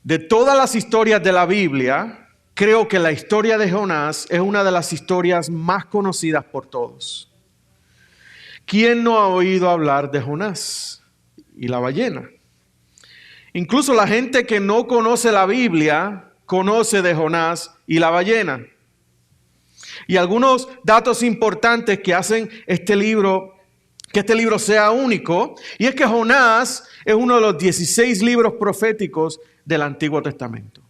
De todas las historias de la Biblia, creo que la historia de Jonás es una de las historias más conocidas por todos. ¿Quién no ha oído hablar de Jonás y la ballena? Incluso la gente que no conoce la Biblia conoce de Jonás y la ballena. Y algunos datos importantes que hacen que este libro sea único, y es que Jonás es uno de los 16 libros proféticos del Antiguo Testamento.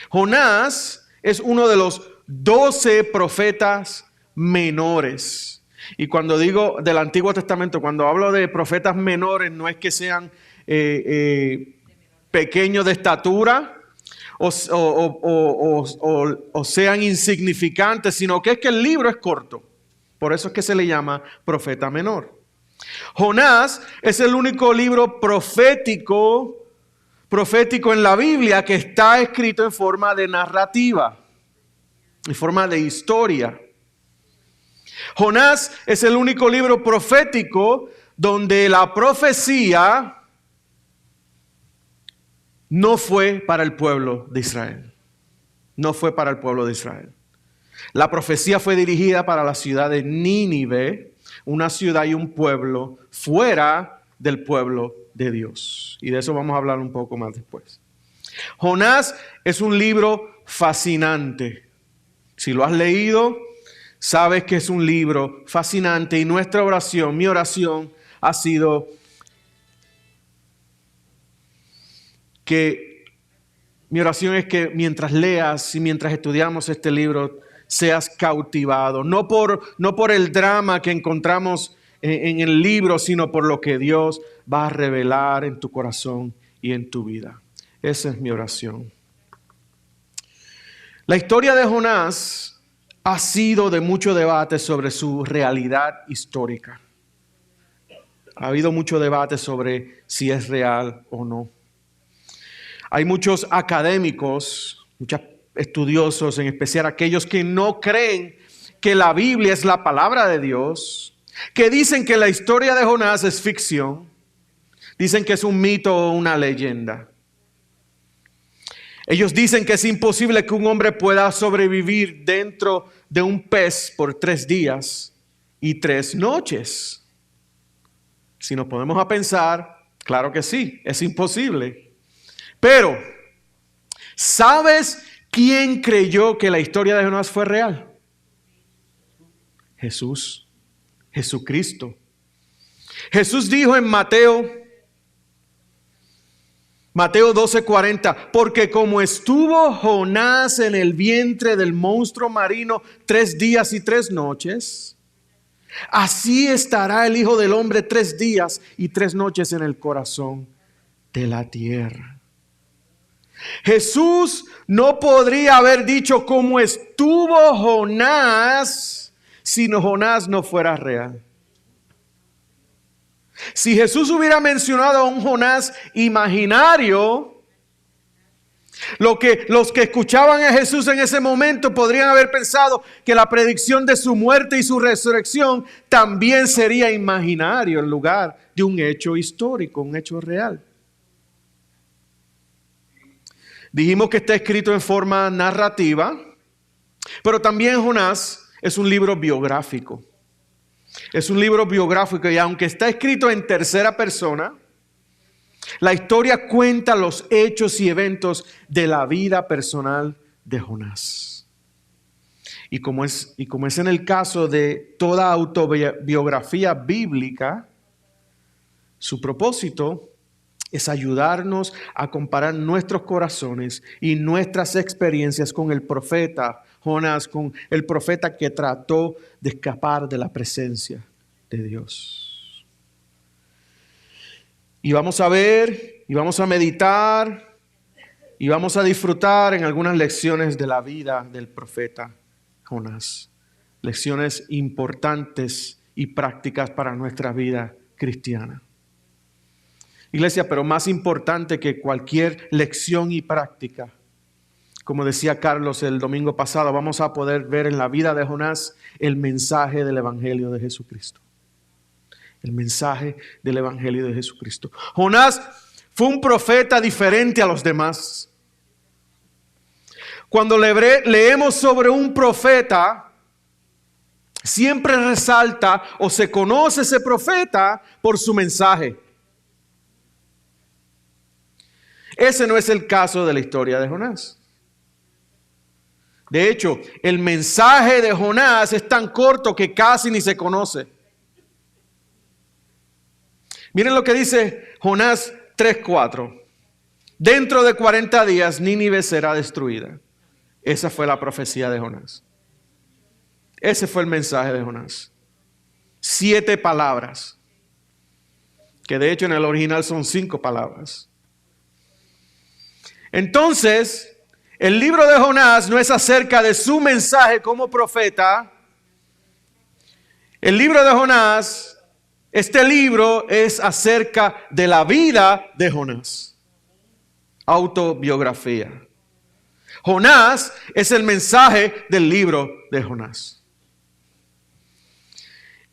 Jonás es uno de los 12 profetas menores. Y cuando digo del Antiguo Testamento, cuando hablo de profetas menores, no es que sean pequeños de estatura o sean insignificantes, sino que es que el libro es corto. Por eso es que se le llama profeta menor. Jonás es el único libro profético en la Biblia que está escrito en forma de narrativa, en forma de historia. Jonás es el único libro profético donde la profecía no fue para el pueblo de Israel. No fue para el pueblo de Israel. La profecía fue dirigida para la ciudad de Nínive, una ciudad y un pueblo fuera del pueblo de Dios. Y de eso vamos a hablar un poco más después. Jonás es un libro fascinante. Si lo has leído, sabes que es un libro fascinante y nuestra oración, mi oración, ha sido mi oración es que mientras leas y mientras estudiamos este libro, seas cautivado, no por el drama que encontramos en el libro, sino por lo que Dios va a revelar en tu corazón y en tu vida. Esa es mi oración. La historia de Jonás ha sido de mucho debate sobre su realidad histórica. Ha habido mucho debate sobre si es real o no. Hay muchos académicos, muchos estudiosos, en especial aquellos que no creen que la Biblia es la palabra de Dios, que dicen que la historia de Jonás es ficción, dicen que es un mito o una leyenda. Ellos dicen que es imposible que un hombre pueda sobrevivir dentro de un pez por 3 días y 3 noches. Si nos ponemos a pensar, claro que sí, es imposible. Pero, ¿sabes quién creyó que la historia de Jonás fue real? Jesucristo. Jesús dijo en Mateo 12:40, porque como estuvo Jonás en el vientre del monstruo marino 3 días y 3 noches, así estará el Hijo del Hombre 3 días y 3 noches en el corazón de la tierra. Jesús no podría haber dicho cómo estuvo Jonás si Jonás no fuera real. Si Jesús hubiera mencionado a un Jonás imaginario, los que escuchaban a Jesús en ese momento podrían haber pensado que la predicción de su muerte y su resurrección también sería imaginario en lugar de un hecho histórico, un hecho real. Dijimos que está escrito en forma narrativa, pero también Jonás es un libro biográfico. Es un libro biográfico y aunque está escrito en tercera persona, la historia cuenta los hechos y eventos de la vida personal de Jonás. Y como es en el caso de toda autobiografía bíblica, su propósito es ayudarnos a comparar nuestros corazones y nuestras experiencias con el profeta Jonás, con el profeta que trató de escapar de la presencia de Dios. Y vamos a ver, y vamos a meditar, y vamos a disfrutar en algunas lecciones de la vida del profeta Jonás. Lecciones importantes y prácticas para nuestra vida cristiana. Iglesia, pero más importante que cualquier lección y práctica, como decía Carlos el domingo pasado, vamos a poder ver en la vida de Jonás el mensaje del Evangelio de Jesucristo. El mensaje del Evangelio de Jesucristo. Jonás Fue un profeta diferente a los demás. Cuando leemos sobre un profeta, siempre resalta o se conoce ese profeta por su mensaje. Ese no es el caso de la historia de Jonás. De hecho, el mensaje de Jonás es tan corto que casi ni se conoce. Miren lo que dice Jonás 3:4. Dentro de 40 días Nínive será destruida. Esa fue la profecía de Jonás. Ese fue el mensaje de Jonás. 7 palabras. Que de hecho en el original son 5 palabras. Entonces, el libro de Jonás no es acerca de su mensaje como profeta. El libro de Jonás, este libro es acerca de la vida de Jonás. Autobiografía. Jonás es el mensaje del libro de Jonás.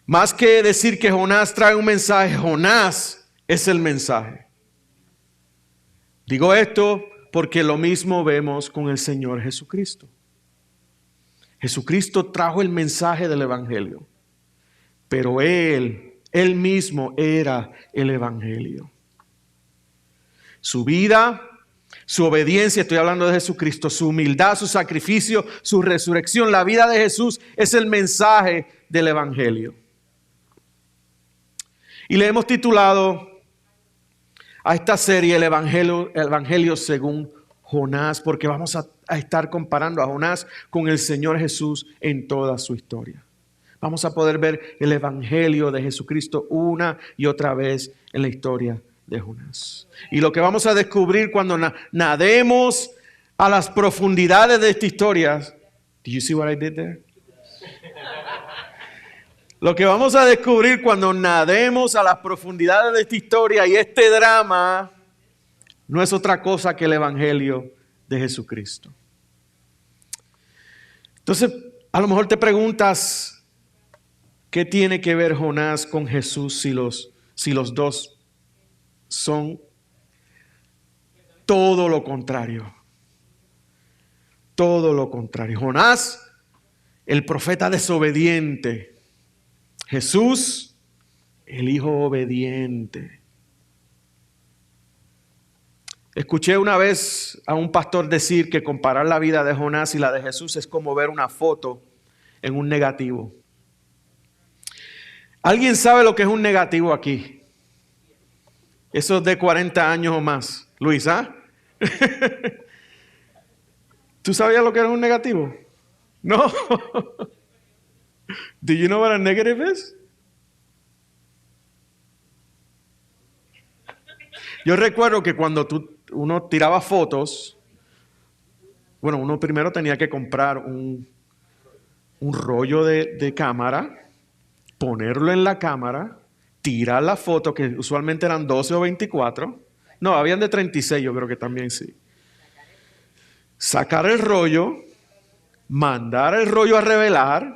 Más que decir que Jonás trae un mensaje, Jonás es el mensaje. Digo esto porque lo mismo vemos con el Señor Jesucristo. Jesucristo trajo el mensaje del Evangelio, pero Él mismo era el Evangelio. Su vida, su obediencia, estoy hablando de Jesucristo, su humildad, su sacrificio, su resurrección, la vida de Jesús es el mensaje del Evangelio. Y le hemos titulado a esta serie el Evangelio según Jonás, porque vamos a estar comparando a Jonás con el Señor Jesús en toda su historia. Vamos a poder ver el Evangelio de Jesucristo una y otra vez en la historia de Jonás. Y lo que vamos a descubrir cuando nademos a las profundidades de esta historia. Did you see what I did there? Lo que vamos a descubrir cuando nademos a las profundidades de esta historia y este drama no es otra cosa que el Evangelio de Jesucristo. Entonces, a lo mejor te preguntas, ¿qué tiene que ver Jonás con Jesús si los dos son todo lo contrario? Todo lo contrario. Jonás, el profeta desobediente. Jesús, el hijo obediente. Escuché una vez a un pastor decir que comparar la vida de Jonás y la de Jesús es como ver una foto en un negativo. ¿Alguien sabe lo que es un negativo aquí? Esos de 40 años o más. Luis, ¿ah? ¿Tú sabías lo que era un negativo? No. Do you know what a negative is? Yo recuerdo que cuando uno tiraba fotos, bueno, uno primero tenía que comprar un rollo de cámara, ponerlo en la cámara, tirar la foto, que usualmente eran 12 o 24. No, habían de 36, yo creo que también sí. Sacar el rollo, mandar el rollo a revelar.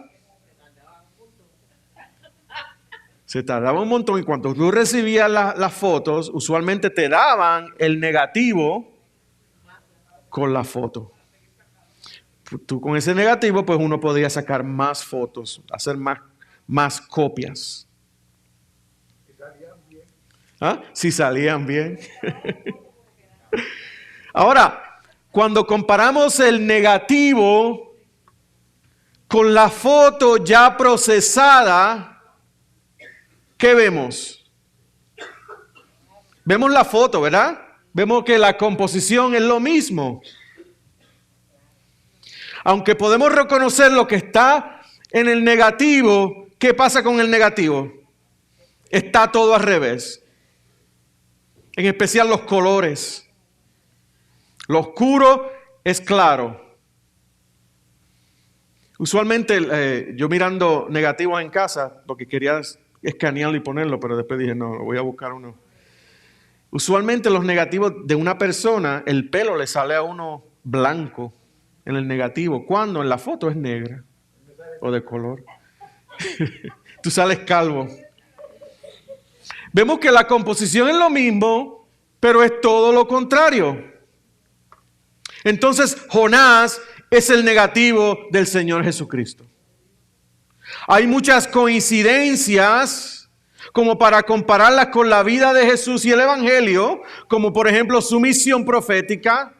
Se tardaba un montón y cuando tú recibías las fotos, usualmente te daban el negativo con la foto. Tú con ese negativo, pues uno podía sacar más fotos, hacer más copias. ¿Ah? Si salían bien. Ahora, cuando comparamos el negativo con la foto ya procesada, ¿qué vemos? Vemos la foto, ¿verdad? Vemos que la composición es lo mismo. Aunque podemos reconocer lo que está en el negativo, ¿qué pasa con el negativo? Está todo al revés. En especial los colores. Lo oscuro es claro. Usualmente yo mirando negativos en casa, lo que quería es escanearlo y ponerlo, pero después dije, no, voy a buscar uno. Usualmente los negativos de una persona, el pelo le sale a uno blanco en el negativo, cuando en la foto es negra o de color. Tú sales calvo. Vemos que la composición es lo mismo, pero es todo lo contrario. Entonces, Jonás es el negativo del Señor Jesucristo. Hay muchas coincidencias como para compararlas con la vida de Jesús y el Evangelio, como por ejemplo su misión profética,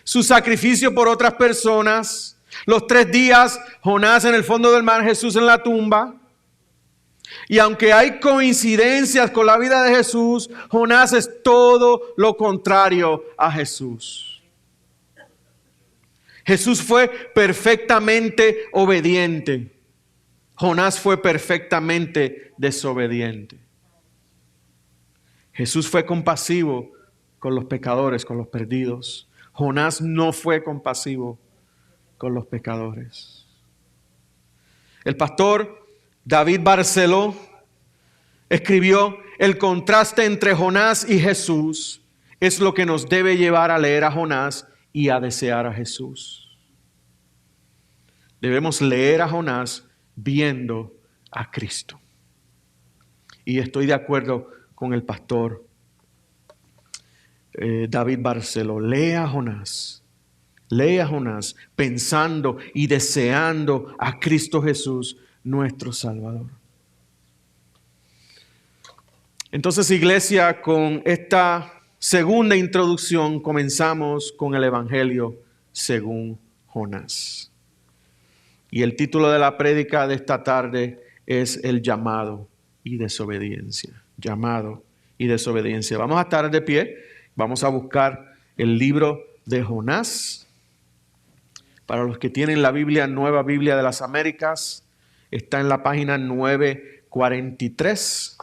su sacrificio por otras personas, los 3 días, Jonás en el fondo del mar, Jesús en la tumba. Y aunque hay coincidencias con la vida de Jesús, Jonás es todo lo contrario a Jesús. Jesús fue perfectamente obediente. Jonás fue perfectamente desobediente. Jesús fue compasivo con los pecadores, con los perdidos. Jonás no fue compasivo con los pecadores. El pastor David Barceló escribió: el contraste entre Jonás y Jesús es lo que nos debe llevar a leer a Jonás y a desear a Jesús. Debemos leer a Jonás viendo a Cristo. Y estoy de acuerdo con el pastor David Barceló. Lea a Jonás pensando y deseando a Cristo Jesús, nuestro Salvador. Entonces, iglesia, con esta segunda introducción comenzamos con el Evangelio según Jonás. Y el título de la prédica de esta tarde es el llamado y desobediencia. Llamado y desobediencia. Vamos a estar de pie. Vamos a buscar el libro de Jonás. Para los que tienen la Biblia, Nueva Biblia de las Américas, está en la página 943.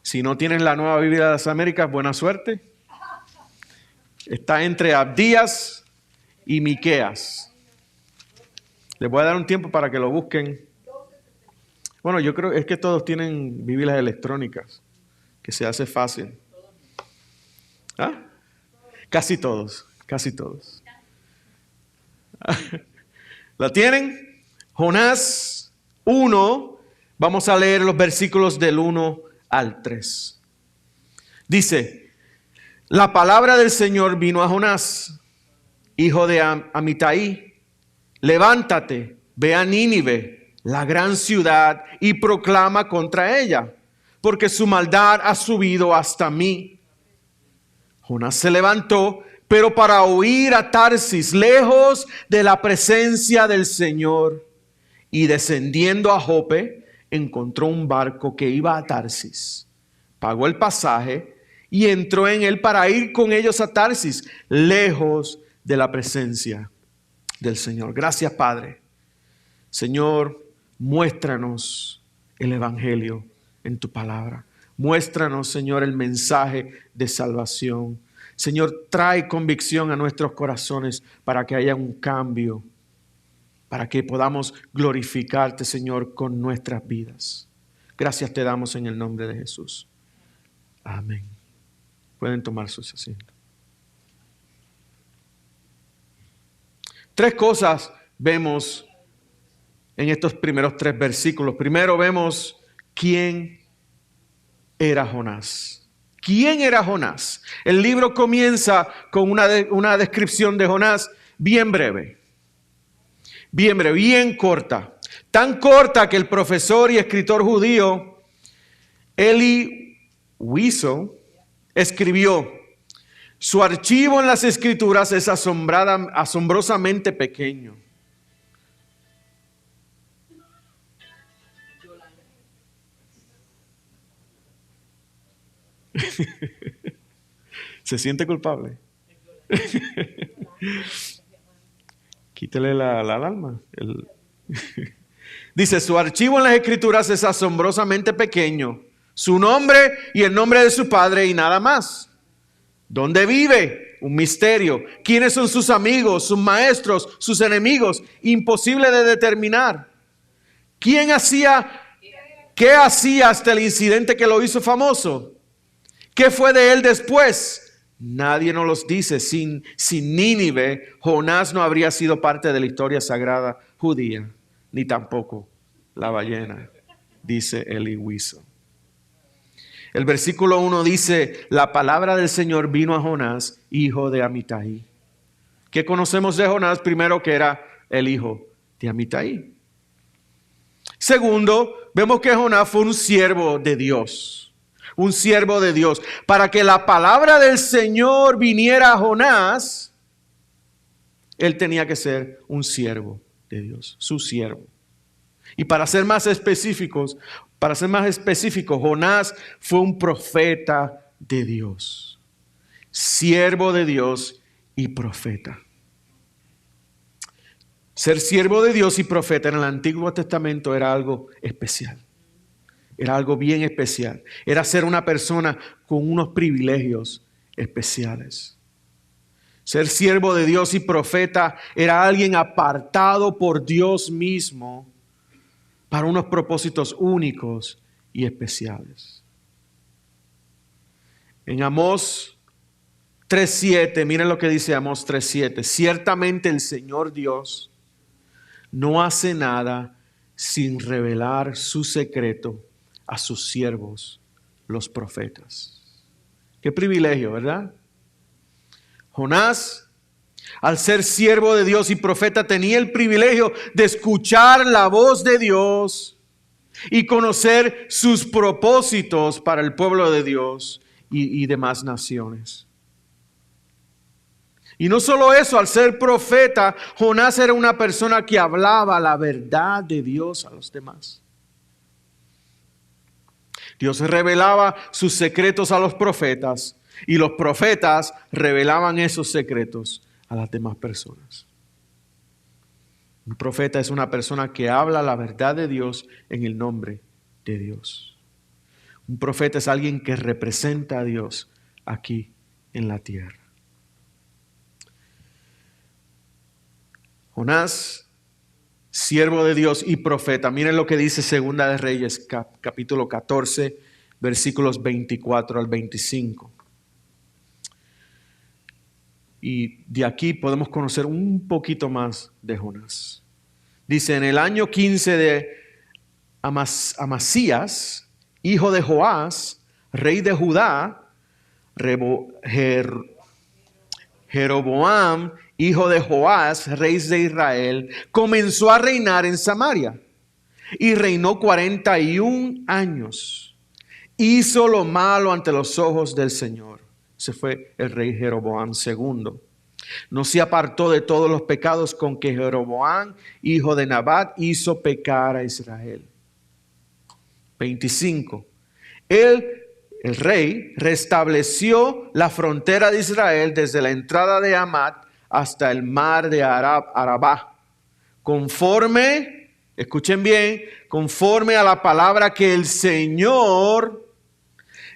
Si no tienen la Nueva Biblia de las Américas, buena suerte. Está entre Abdías y Miqueas. Les voy a dar un tiempo para que lo busquen. Bueno, yo creo es que todos tienen Biblias electrónicas, que se hace fácil. ¿Ah? Casi todos. ¿La tienen? Jonás 1, vamos a leer los versículos del 1 al 3. Dice: la palabra del Señor vino a Jonás, hijo de Amitai. Levántate, ve a Nínive, la gran ciudad, y proclama contra ella, porque su maldad ha subido hasta mí. Jonás se levantó, pero para huir a Tarsis, lejos de la presencia del Señor, y descendiendo a Jope, encontró un barco que iba a Tarsis. Pagó el pasaje y entró en él para ir con ellos a Tarsis, lejos de la presencia del Señor. Gracias, Padre. Señor, muéstranos el Evangelio en tu palabra. Muéstranos, Señor, el mensaje de salvación. Señor, trae convicción a nuestros corazones para que haya un cambio, para que podamos glorificarte, Señor, con nuestras vidas. Gracias te damos en el nombre de Jesús. Amén. Pueden tomar sus asientos. 3 cosas vemos en estos primeros 3 versículos. Primero vemos quién era Jonás. ¿Quién era Jonás? El libro comienza con una descripción de Jonás bien breve, bien corta. Tan corta que el profesor y escritor judío Elie Wiesel escribió: su archivo en las Escrituras es asombrosamente pequeño. ¿Se siente culpable? Quítele la alarma. Dice: su archivo en las Escrituras es asombrosamente pequeño. Su nombre y el nombre de su padre y nada más. ¿Dónde vive? Un misterio. ¿Quiénes son sus amigos, sus maestros, sus enemigos? Imposible de determinar. ¿Qué hacía hasta el incidente que lo hizo famoso? ¿Qué fue de él después? Nadie nos los dice. Sin Nínive, Jonás no habría sido parte de la historia sagrada judía, ni tampoco la ballena, dice Elie Wiesel. El versículo 1 dice, la palabra del Señor vino a Jonás, hijo de Amitai. ¿Qué conocemos de Jonás? Primero, que era el hijo de Amitai. Segundo, vemos que Jonás fue un siervo de Dios. Un siervo de Dios. Para que la palabra del Señor viniera a Jonás, él tenía que ser un siervo de Dios, su siervo. Y para ser más específicos, Jonás fue un profeta de Dios, siervo de Dios y profeta. Ser siervo de Dios y profeta en el Antiguo Testamento era algo especial. Era algo bien especial. Era ser una persona con unos privilegios especiales. Ser siervo de Dios y profeta era alguien apartado por Dios mismo para unos propósitos únicos y especiales. En Amós 3:7, miren lo que dice Amós 3:7. Ciertamente el Señor Dios no hace nada sin revelar su secreto a sus siervos, los profetas. Qué privilegio, ¿verdad? Jonás, al ser siervo de Dios y profeta, tenía el privilegio de escuchar la voz de Dios y conocer sus propósitos para el pueblo de Dios y demás naciones. Y no solo eso, al ser profeta, Jonás era una persona que hablaba la verdad de Dios a los demás. Dios revelaba sus secretos a los profetas y los profetas revelaban esos secretos a las demás personas. Un profeta es una persona que habla la verdad de Dios en el nombre de Dios. Un profeta es alguien que representa a Dios aquí en la tierra. Jonás, siervo de Dios y profeta. Miren lo que dice Segunda de Reyes, capítulo 14, versículos 24 al 25. Y de aquí podemos conocer un poquito más de Jonás. Dice, en el año 15 de Amasías, hijo de Joás, rey de Judá, Jeroboam, hijo de Joás, rey de Israel, comenzó a reinar en Samaria y reinó 41 años. Hizo lo malo ante los ojos del Señor. Ese fue el rey Jeroboam II. No se apartó de todos los pecados con que Jeroboam, hijo de Nabat, hizo pecar a Israel. 25. El rey restableció la frontera de Israel desde la entrada de Hamat hasta el mar de Arabá, conforme, escuchen bien, conforme a la palabra que el Señor,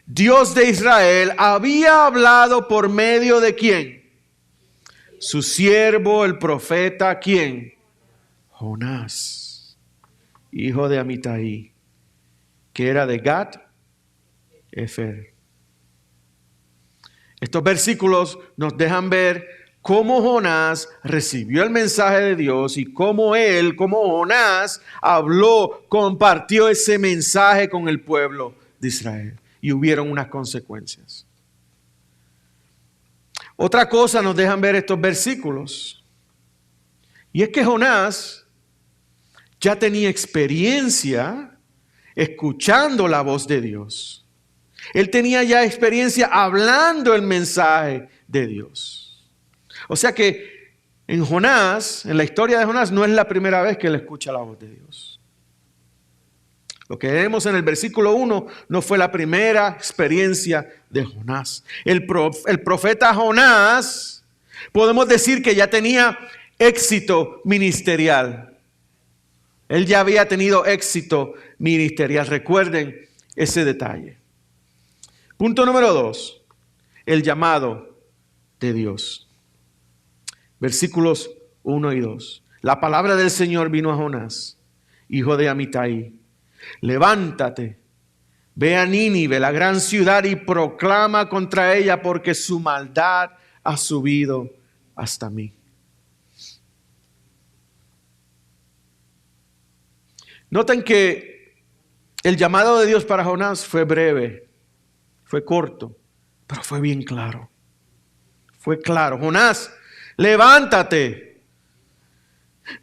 Dios de Israel, había hablado por medio de ¿quién? Su siervo, el profeta, ¿quién? Jonás, hijo de Amitai, que era de Gat Efer. Estos versículos nos dejan ver cómo Jonás recibió el mensaje de Dios y cómo Jonás habló, compartió ese mensaje con el pueblo de Israel. Y hubieron unas consecuencias. Otra cosa nos dejan ver estos versículos. Y es que Jonás ya tenía experiencia escuchando la voz de Dios. Él tenía ya experiencia hablando el mensaje de Dios. O sea que en Jonás, en la historia de Jonás, no es la primera vez que él escucha la voz de Dios. Lo que vemos en el versículo 1 no fue la primera experiencia de Jonás. El profeta Jonás, podemos decir que ya tenía éxito ministerial. Él ya había tenido éxito ministerial. Recuerden ese detalle. Punto número 2. El llamado de Dios. Versículos 1 y 2. La palabra del Señor vino a Jonás, hijo de Amitai. Levántate, ve a Nínive, la gran ciudad, y proclama contra ella, porque su maldad ha subido hasta mí. Noten que el llamado de Dios para Jonás fue breve. Fue corto, pero fue bien claro. Fue claro. Jonás, levántate.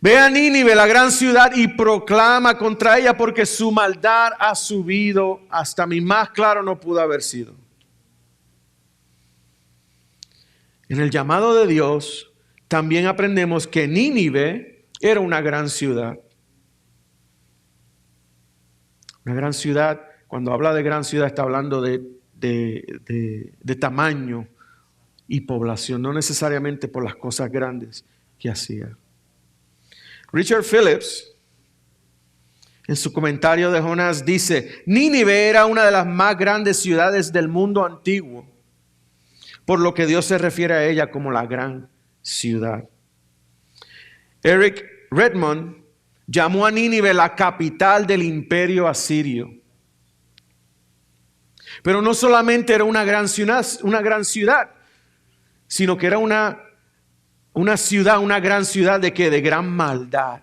Ve a Nínive, la gran ciudad, y proclama contra ella, porque su maldad ha subido hasta mí. Más claro no pudo haber sido. En el llamado de Dios, también aprendemos que Nínive era una gran ciudad. Una gran ciudad, cuando habla de gran ciudad, está hablando de tamaño y población, no necesariamente por las cosas grandes que hacía. Richard Phillips, en su comentario de Jonás, dice: Nínive era una de las más grandes ciudades del mundo antiguo, por lo que Dios se refiere a ella como la gran ciudad. Eric Redmond llamó a Nínive la capital del imperio asirio. Pero no solamente era una gran ciudad, sino que era una gran ciudad de ¿qué? De gran maldad.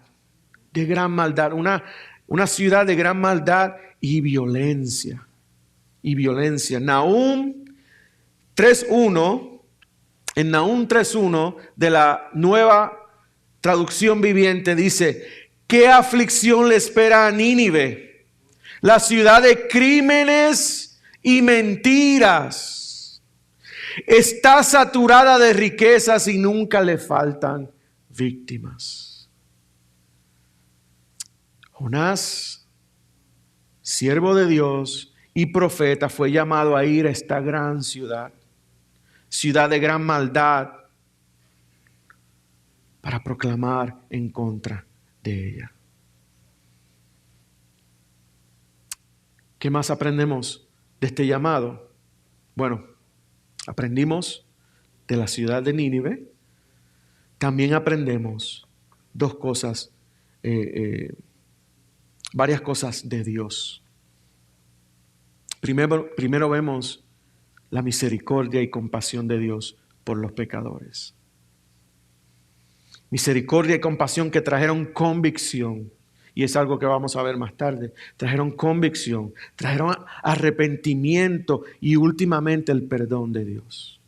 De gran maldad. Una ciudad de gran maldad y violencia. Nahum 3.1, en Nahum 3.1 de la Nueva Traducción Viviente dice: ¿qué aflicción le espera a Nínive? La ciudad de crímenes y mentiras. Está saturada de riquezas y nunca le faltan víctimas. Jonás, siervo de Dios y profeta, fue llamado a ir a esta gran ciudad de gran maldad, para proclamar en contra de ella. ¿Qué más aprendemos de este llamado? Bueno, aprendimos de la ciudad de Nínive. También aprendemos varias cosas de Dios. Primero vemos la misericordia y compasión de Dios por los pecadores. Misericordia y compasión que trajeron convicción. Y es algo que vamos a ver más tarde. Trajeron convicción, trajeron arrepentimiento y últimamente el perdón de Dios.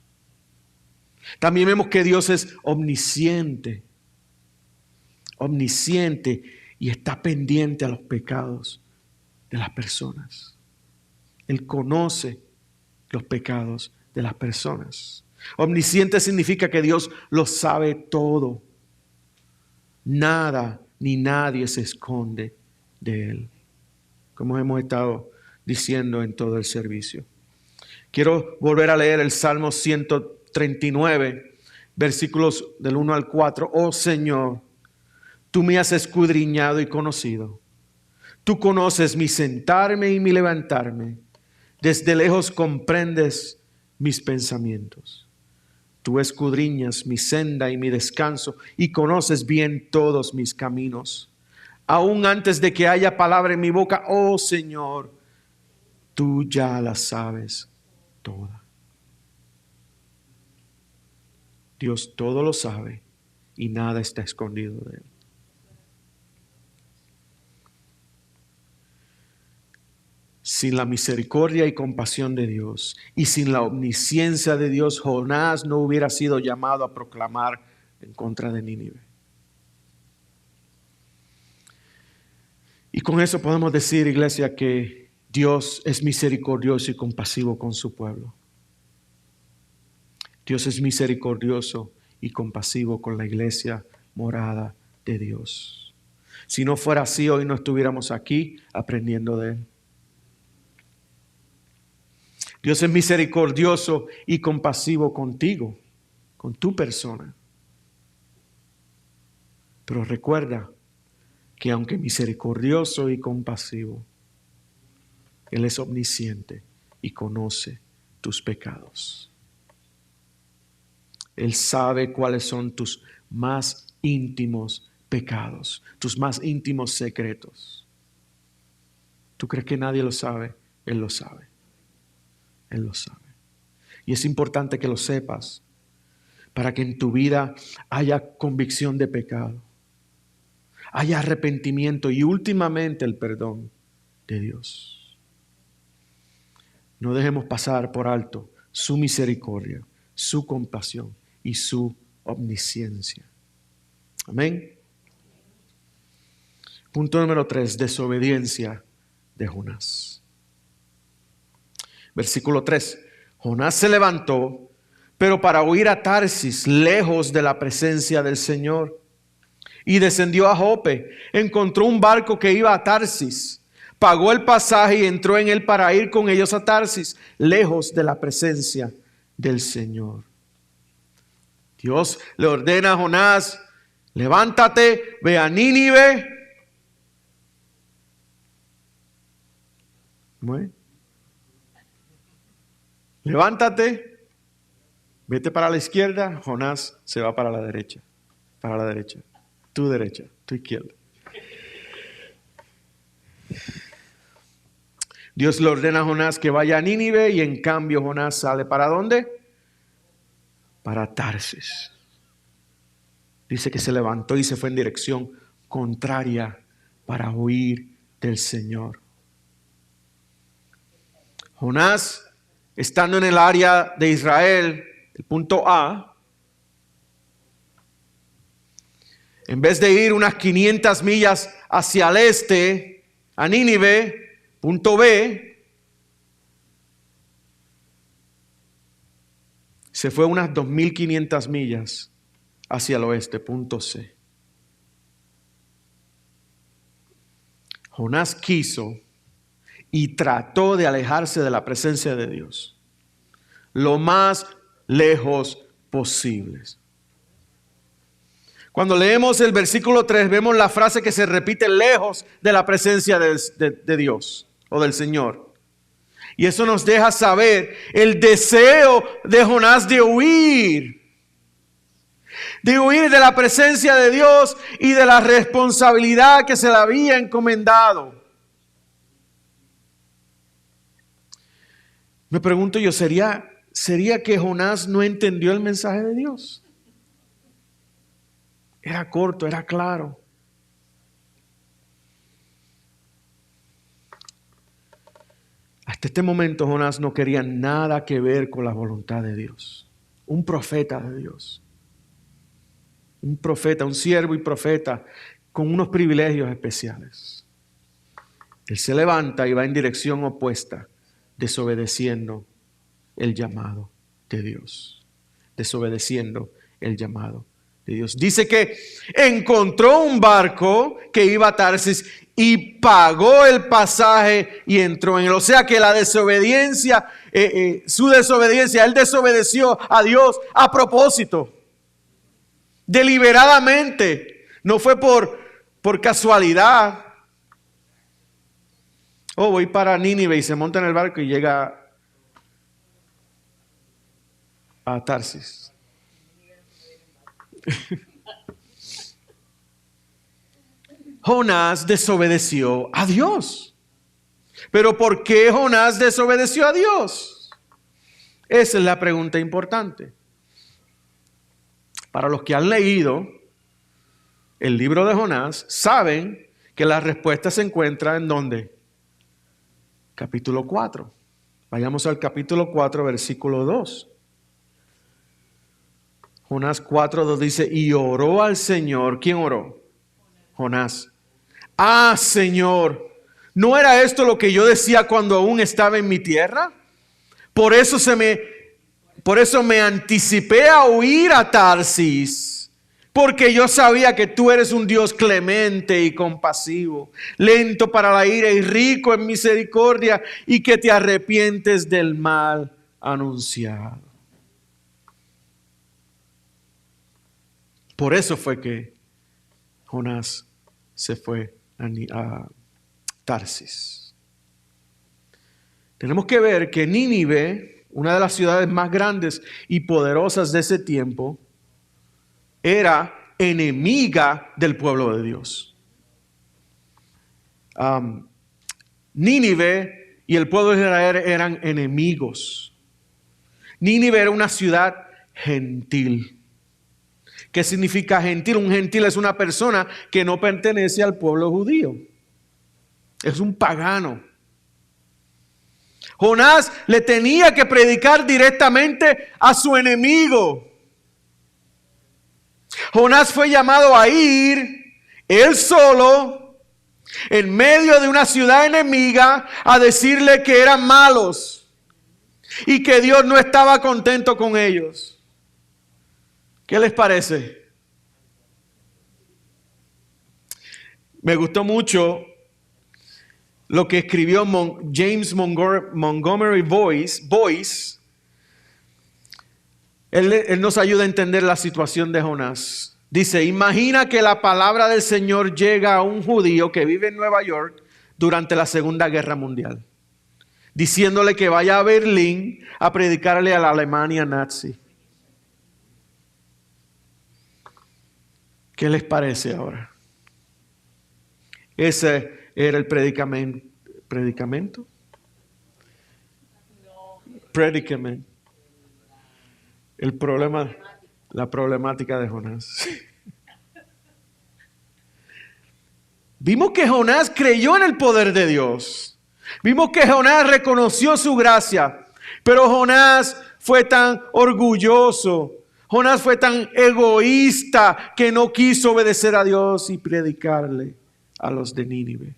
También vemos que Dios es omnisciente y está pendiente a los pecados de las personas. Él conoce los pecados de las personas. Omnisciente significa que Dios lo sabe todo. Nada ni nadie se esconde de Él, como hemos estado diciendo en todo el servicio. Quiero volver a leer el Salmo 139, versículos del 1 al 4. Oh Señor, tú me has escudriñado y conocido. Tú conoces mi sentarme y mi levantarme. Desde lejos comprendes mis pensamientos. Tú escudriñas mi senda y mi descanso y conoces bien todos mis caminos. Aún antes de que haya palabra en mi boca, oh Señor, tú ya la sabes toda. Dios todo lo sabe y nada está escondido de Él. Sin la misericordia y compasión de Dios y sin la omnisciencia de Dios, Jonás no hubiera sido llamado a proclamar en contra de Nínive. Y con eso podemos decir, iglesia, que Dios es misericordioso y compasivo con su pueblo. Dios es misericordioso y compasivo con la iglesia morada de Dios. Si no fuera así, hoy no estuviéramos aquí aprendiendo de Él. Dios es misericordioso y compasivo contigo, con tu persona. Pero recuerda que aunque misericordioso y compasivo, Él es omnisciente y conoce tus pecados. Él sabe cuáles son tus más íntimos pecados, tus más íntimos secretos. ¿Tú crees que nadie lo sabe? Él lo sabe. Él lo sabe. Y es importante que lo sepas para que en tu vida haya convicción de pecado, haya arrepentimiento y últimamente el perdón de Dios. No dejemos pasar por alto su misericordia, su compasión y su omnisciencia. Amén. Punto número 3, desobediencia de Jonás. Versículo 3. Jonás se levantó, pero para huir a Tarsis, lejos de la presencia del Señor. Y descendió a Jope, encontró un barco que iba a Tarsis, pagó el pasaje y entró en él para ir con ellos a Tarsis, lejos de la presencia del Señor. Dios le ordena a Jonás, levántate, ve a Nínive. ¿Muy? Levántate, vete para la izquierda. Jonás se va para la derecha, tu derecha, tu izquierda. Dios le ordena a Jonás que vaya a Nínive y en cambio Jonás sale ¿para dónde? Para Tarsis. Dice que se levantó y se fue en dirección contraria para huir del Señor. Jonás, estando en el área de Israel, el punto A, en vez de ir unas 500 millas hacia el este, a Nínive, punto B, se fue unas 2.500 millas hacia el oeste, punto C. Jonás quiso y trató de alejarse de la presencia de Dios lo más lejos posible. Cuando leemos el versículo 3, vemos la frase que se repite lejos de la presencia de Dios o del Señor. Y eso nos deja saber el deseo de Jonás de huir de la presencia de Dios y de la responsabilidad que se le había encomendado. Me pregunto yo, ¿sería que Jonás no entendió el mensaje de Dios? Era corto, era claro. Hasta este momento Jonás no quería nada que ver con la voluntad de Dios. Un profeta de Dios. Un profeta, un siervo y profeta con unos privilegios especiales. Él se levanta y va en dirección opuesta, desobedeciendo el llamado de Dios. Desobedeciendo el llamado de Dios. Dice que encontró un barco que iba a Tarsis y pagó el pasaje y entró en él. O sea que la desobediencia, su desobediencia, él desobedeció a Dios a propósito. Deliberadamente. No fue por casualidad. Oh, voy para Nínive y se monta en el barco y llega a Tarsis. Jonás desobedeció a Dios. Pero ¿por qué Jonás desobedeció a Dios? Esa es la pregunta importante. Para los que han leído el libro de Jonás, saben que la respuesta se encuentra ¿en dónde? Capítulo 4. Vayamos al capítulo 4, versículo 2. Jonás 4:2 dice, y oró al Señor. ¿Quién oró? Jonás. Ah, Señor, ¿no era esto lo que yo decía cuando aún estaba en mi tierra? Por eso me anticipé a huir a Tarsis, porque yo sabía que tú eres un Dios clemente y compasivo, lento para la ira y rico en misericordia, y que te arrepientes del mal anunciado. Por eso fue que Jonás se fue a Tarsis. Tenemos que ver que Nínive, una de las ciudades más grandes y poderosas de ese tiempo, era enemiga del pueblo de Dios. Nínive y el pueblo de Israel eran enemigos. Nínive era una ciudad gentil. ¿Qué significa gentil? Un gentil es una persona que no pertenece al pueblo judío. Es un pagano. Jonás le tenía que predicar directamente a su enemigo. Jonás fue llamado a ir, él solo, en medio de una ciudad enemiga, a decirle que eran malos y que Dios no estaba contento con ellos. ¿Qué les parece? Me gustó mucho lo que escribió James Montgomery Boyce. Él nos ayuda a entender la situación de Jonás. Dice, imagina que la palabra del Señor llega a un judío que vive en Nueva York durante la Segunda Guerra Mundial, diciéndole que vaya a Berlín a predicarle a la Alemania nazi. ¿Qué les parece ahora? Ese era el predicamento. El problema, la problemática de Jonás. Vimos que Jonás creyó en el poder de Dios. Vimos que Jonás reconoció su gracia. Pero Jonás fue tan orgulloso. Jonás fue tan egoísta que no quiso obedecer a Dios y predicarle a los de Nínive.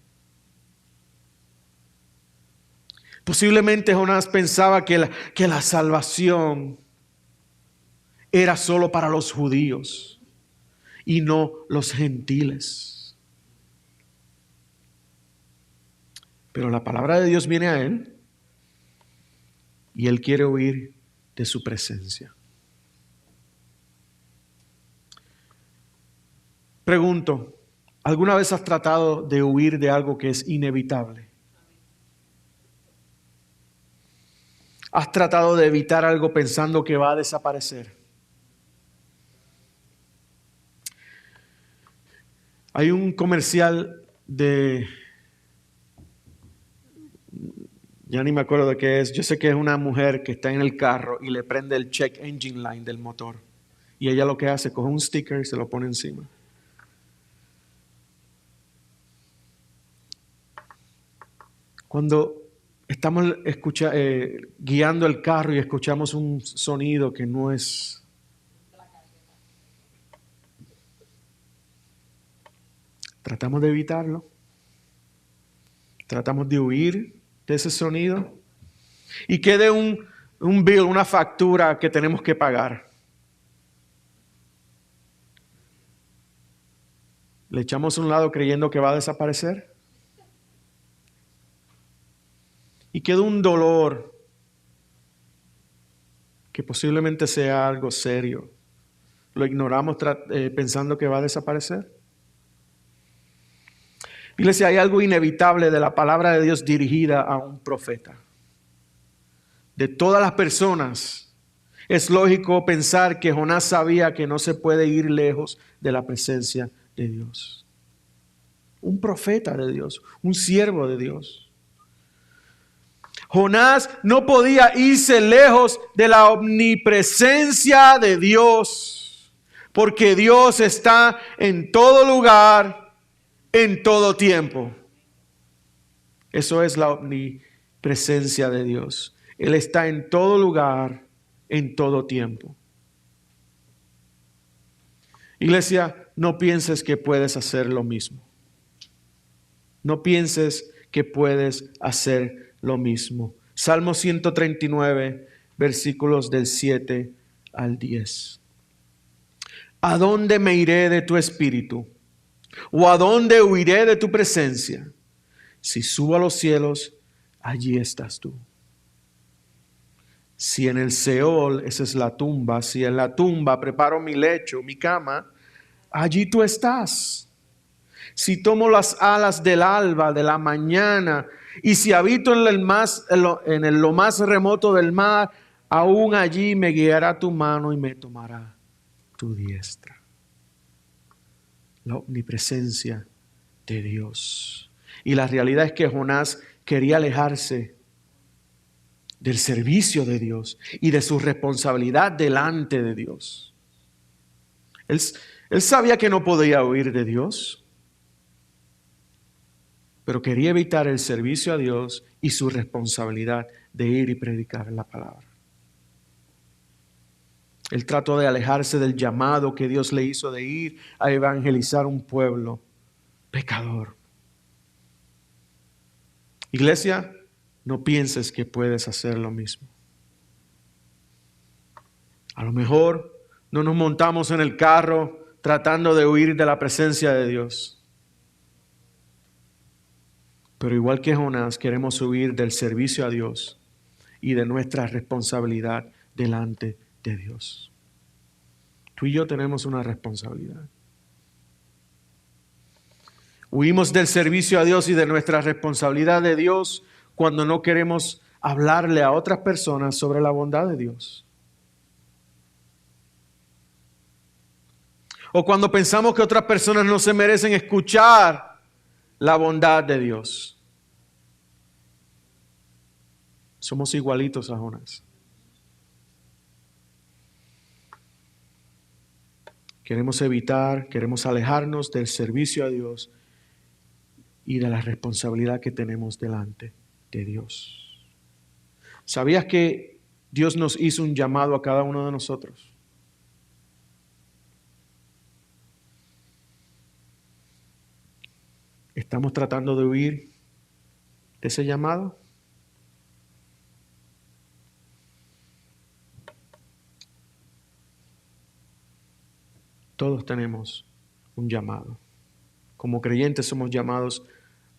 Posiblemente Jonás pensaba que la salvación era solo para los judíos y no los gentiles. Pero la palabra de Dios viene a él y él quiere huir de su presencia. Pregunto, ¿alguna vez has tratado de huir de algo que es inevitable? ¿Has tratado de evitar algo pensando que va a desaparecer? Hay un comercial ya ni me acuerdo de qué es. Yo sé que es una mujer que está en el carro y le prende el check engine light del motor. Y ella lo que hace, coge un sticker y se lo pone encima. Cuando estamos guiando el carro y escuchamos un sonido que no es... Tratamos de evitarlo. Tratamos de huir de ese sonido. Y quede un bill, una factura que tenemos que pagar. ¿Le echamos a un lado creyendo que va a desaparecer? Y queda un dolor que posiblemente sea algo serio. ¿Lo ignoramos pensando que va a desaparecer? Iglesia, hay algo inevitable de la palabra de Dios dirigida a un profeta. De todas las personas, es lógico pensar que Jonás sabía que no se puede ir lejos de la presencia de Dios. Un profeta de Dios, un siervo de Dios. Jonás no podía irse lejos de la omnipresencia de Dios, porque Dios está en todo lugar, en todo tiempo. Eso es la omnipresencia de Dios. Él está en todo lugar, en todo tiempo. Iglesia, no pienses que puedes hacer lo mismo. No pienses que puedes hacer lo mismo. Salmo 139, versículos del 7 al 10. ¿A dónde me iré de tu espíritu? ¿O a dónde huiré de tu presencia? Si subo a los cielos, allí estás tú. Si en el Seol, esa es la tumba, si en la tumba preparo mi lecho, mi cama, allí tú estás. Si tomo las alas del alba, de la mañana, y si habito en lo más remoto del mar, aún allí me guiará tu mano y me tomará tu diestra. La omnipresencia de Dios. Y la realidad es que Jonás quería alejarse del servicio de Dios y de su responsabilidad delante de Dios. Él sabía que no podía huir de Dios. pero quería evitar el servicio a Dios y su responsabilidad de ir y predicar la palabra. Él trató de alejarse del llamado que Dios le hizo de ir a evangelizar un pueblo pecador. Iglesia, no pienses que puedes hacer lo mismo. A lo mejor no nos montamos en el carro tratando de huir de la presencia de Dios. Pero igual que Jonás, queremos huir del servicio a Dios y de nuestra responsabilidad delante de Dios. Tú y yo tenemos una responsabilidad. Huimos del servicio a Dios y de nuestra responsabilidad de Dios cuando no queremos hablarle a otras personas sobre la bondad de Dios. O cuando pensamos que otras personas no se merecen escuchar la bondad de Dios. Somos igualitos a Jonás. Queremos alejarnos del servicio a Dios y de la responsabilidad que tenemos delante de Dios. ¿Sabías que Dios nos hizo un llamado a cada uno de nosotros? ¿Estamos tratando de huir de ese llamado? Todos tenemos un llamado. Como creyentes somos llamados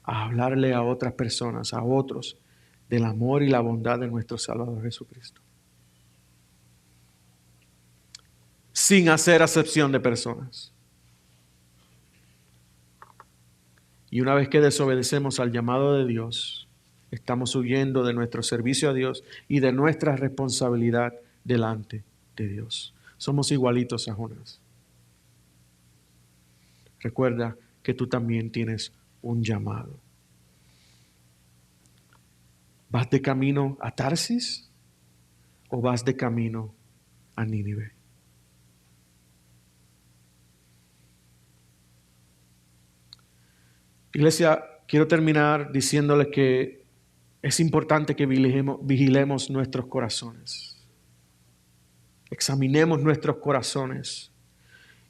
a hablarle a otras personas, a otros, del amor y la bondad de nuestro Salvador Jesucristo. Sin hacer acepción de personas. Y una vez que desobedecemos al llamado de Dios, estamos huyendo de nuestro servicio a Dios y de nuestra responsabilidad delante de Dios. Somos igualitos a Jonás. Recuerda que tú también tienes un llamado. ¿Vas de camino a Tarsis o vas de camino a Nínive? Iglesia, quiero terminar diciéndole que es importante que vigilemos nuestros corazones. Examinemos nuestros corazones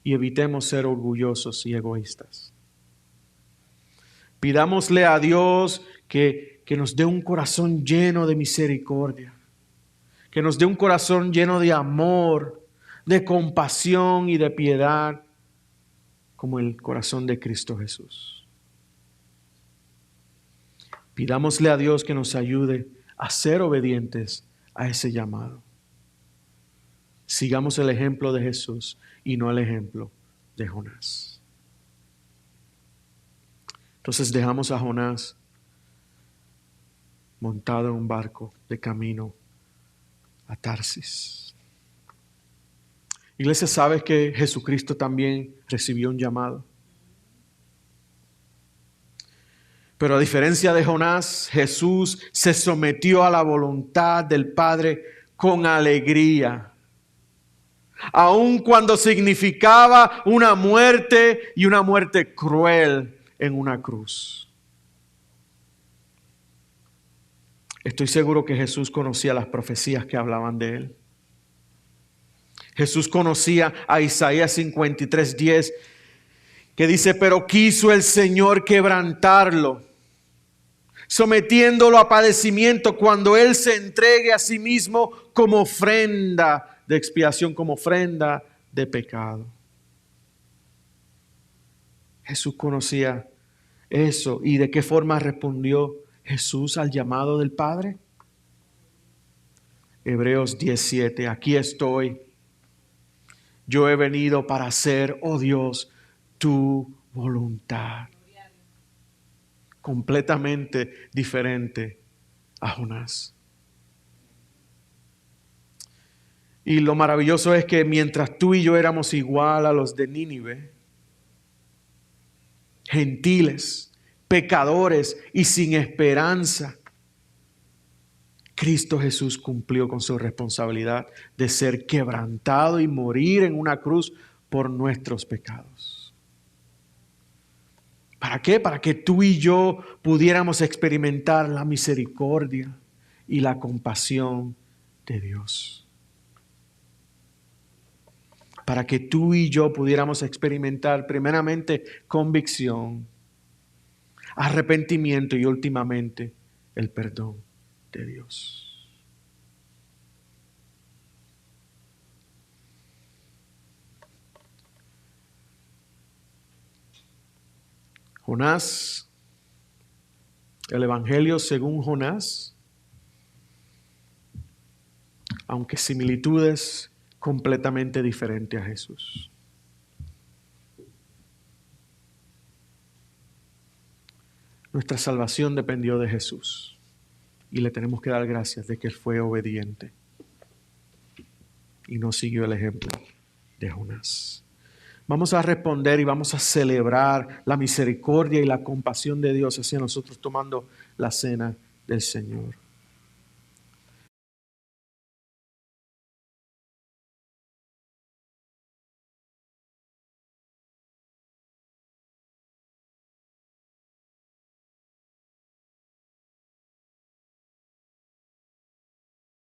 y evitemos ser orgullosos y egoístas. Pidámosle a Dios que nos dé un corazón lleno de misericordia, que nos dé un corazón lleno de amor, de compasión y de piedad, como el corazón de Cristo Jesús. Pidámosle a Dios que nos ayude a ser obedientes a ese llamado. Sigamos el ejemplo de Jesús y no el ejemplo de Jonás. Entonces dejamos a Jonás montado en un barco de camino a Tarsis. Iglesia, ¿sabes que Jesucristo también recibió un llamado? Pero a diferencia de Jonás, Jesús se sometió a la voluntad del Padre con alegría. Aun cuando significaba una muerte y una muerte cruel en una cruz. Estoy seguro que Jesús conocía las profecías que hablaban de él. Jesús conocía a Isaías 53:10, que dice: pero quiso el Señor quebrantarlo, sometiéndolo a padecimiento cuando Él se entregue a sí mismo como ofrenda de expiación, como ofrenda de pecado. Jesús conocía eso. ¿Y de qué forma respondió Jesús al llamado del Padre? Hebreos 10:7, aquí estoy. Yo he venido para hacer, oh Dios, tu voluntad. Completamente diferente a Jonás. Y lo maravilloso es que mientras tú y yo éramos igual a los de Nínive, gentiles, pecadores y sin esperanza, Cristo Jesús cumplió con su responsabilidad de ser quebrantado y morir en una cruz por nuestros pecados. ¿Para qué? Para que tú y yo pudiéramos experimentar la misericordia y la compasión de Dios. Para que tú y yo pudiéramos experimentar primeramente convicción, arrepentimiento y últimamente el perdón de Dios. Jonás, el Evangelio según Jonás, aunque similitudes completamente diferentes a Jesús. Nuestra salvación dependió de Jesús y le tenemos que dar gracias de que Él fue obediente y no siguió el ejemplo de Jonás. Vamos a responder y vamos a celebrar la misericordia y la compasión de Dios hacia nosotros tomando la cena del Señor.